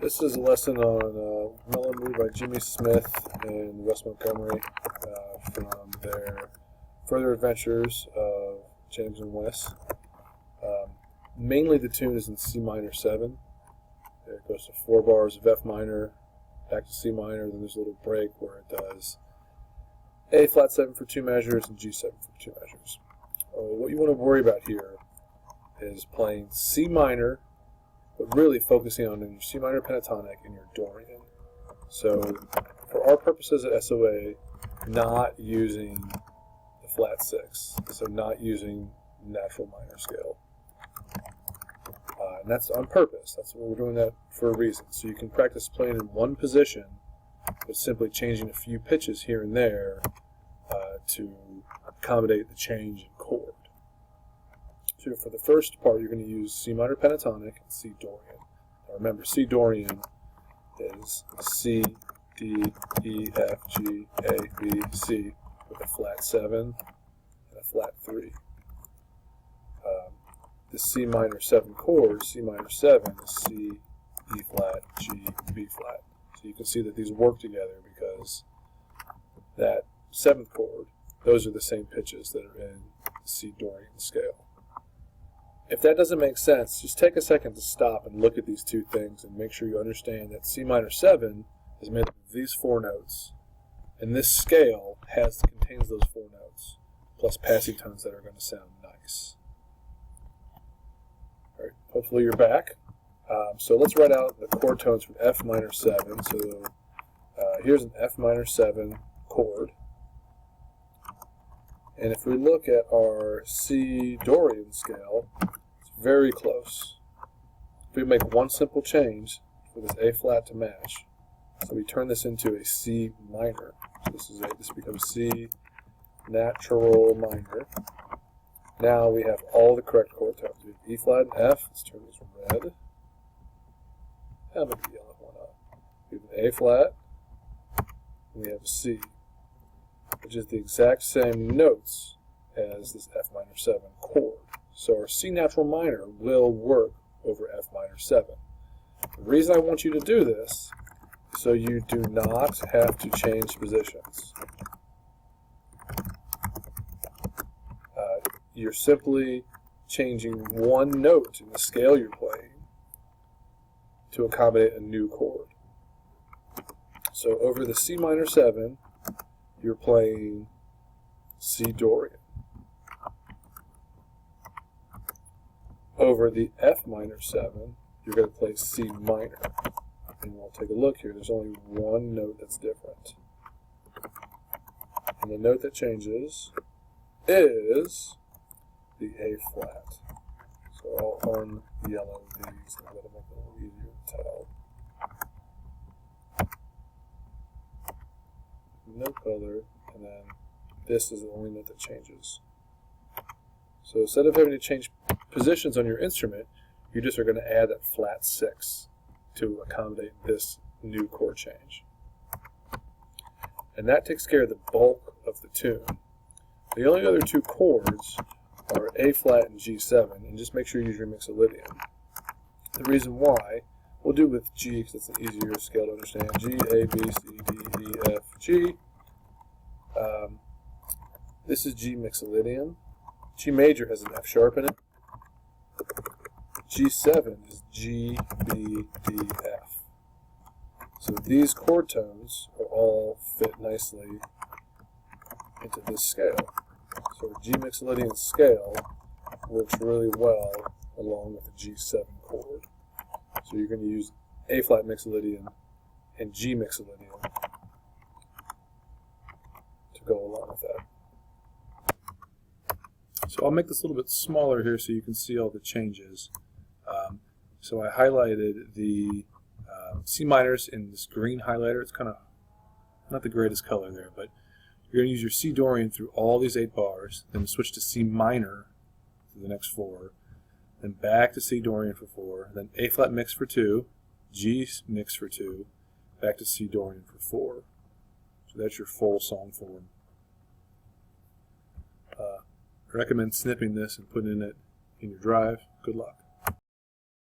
This is a lesson on Mellow Mood by Jimmy Smith and Wes Montgomery from their Further Adventures of James and Wes. Mainly the tune is in C minor 7. It goes to 4 bars of F minor, back to C minor, then there's a little break where it does A flat 7 for 2 measures and G 7 for 2 measures. What you want to worry about here is playing C minor, but really focusing on your C minor pentatonic and your Dorian. So for our purposes at SOA, not using the flat 6, so not using natural minor scale. And that's on purpose. That's what we're doing that for a reason. So you can practice playing in one position, but simply changing a few pitches here and there to accommodate the change in chord. So for the first part, you're going to use C minor pentatonic and C Dorian. Now remember, C Dorian is C, D, E, F, G, A, B, C with a flat 7 and a flat 3. The C minor 7 chord, C minor 7, is C, E flat, G, B flat. So you can see that these work together because that 7th chord, those are the same pitches that are in the C Dorian scale. If that doesn't make sense, just take a second to stop and look at these two things and make sure you understand that C minor 7 is made up of these 4 notes, and this scale contains those 4 notes, plus passing tones that are going to sound nice. All right, hopefully you're back. So let's write out the chord tones from F minor 7. So here's an F minor 7 chord. And if we look at our C Dorian scale, it's very close. If we make one simple change for this A flat to match, so we turn this into a C minor. So this becomes C natural minor. Now we have all the correct chord tones. We have E flat and F. Let's turn this red. I'm going to yellow one up. We have an A flat, and we have a C, which is the exact same notes as this F minor 7 chord. So our C natural minor will work over F minor 7. The reason I want you to do this is so you do not have to change positions. You're simply changing one note in the scale you're playing to accommodate a new chord. So over the C minor 7, you're playing C Dorian. Over the F minor 7, you're going to play C minor. And we'll take a look here. There's only one note that's different. And the note that changes is the A flat. So I'll un-yellow these to make it a little easier to tell. No color, and then this is the only note that changes. So instead of having to change positions on your instrument, you just are going to add that flat 6 to accommodate this new chord change. And that takes care of the bulk of the tune. The only other 2 chords are A flat and G7, and just make sure you use your mixolydian. The reason why, we'll do with G because it's an easier scale to understand. G, A, B, C, D, E, F, G. This is G mixolydian. G major has an F sharp in it. G7 is G, B, D, F. So these chord tones will all fit nicely into this scale. So a G mixolydian scale works really well along with the G7 chord. So you're going to use A flat mixolydian and G mixolydian to go along with that. So I'll make this a little bit smaller here so you can see all the changes. So I highlighted the C minors in this green highlighter. It's kind of not the greatest color there, but you're going to use your C Dorian through all these 8 bars, then switch to C minor for the next 4, then back to C Dorian for 4, then A flat mix for 2, G mix for 2, back to C Dorian for 4. So that's your full song form. I recommend snipping this and putting it in your drive. Good luck.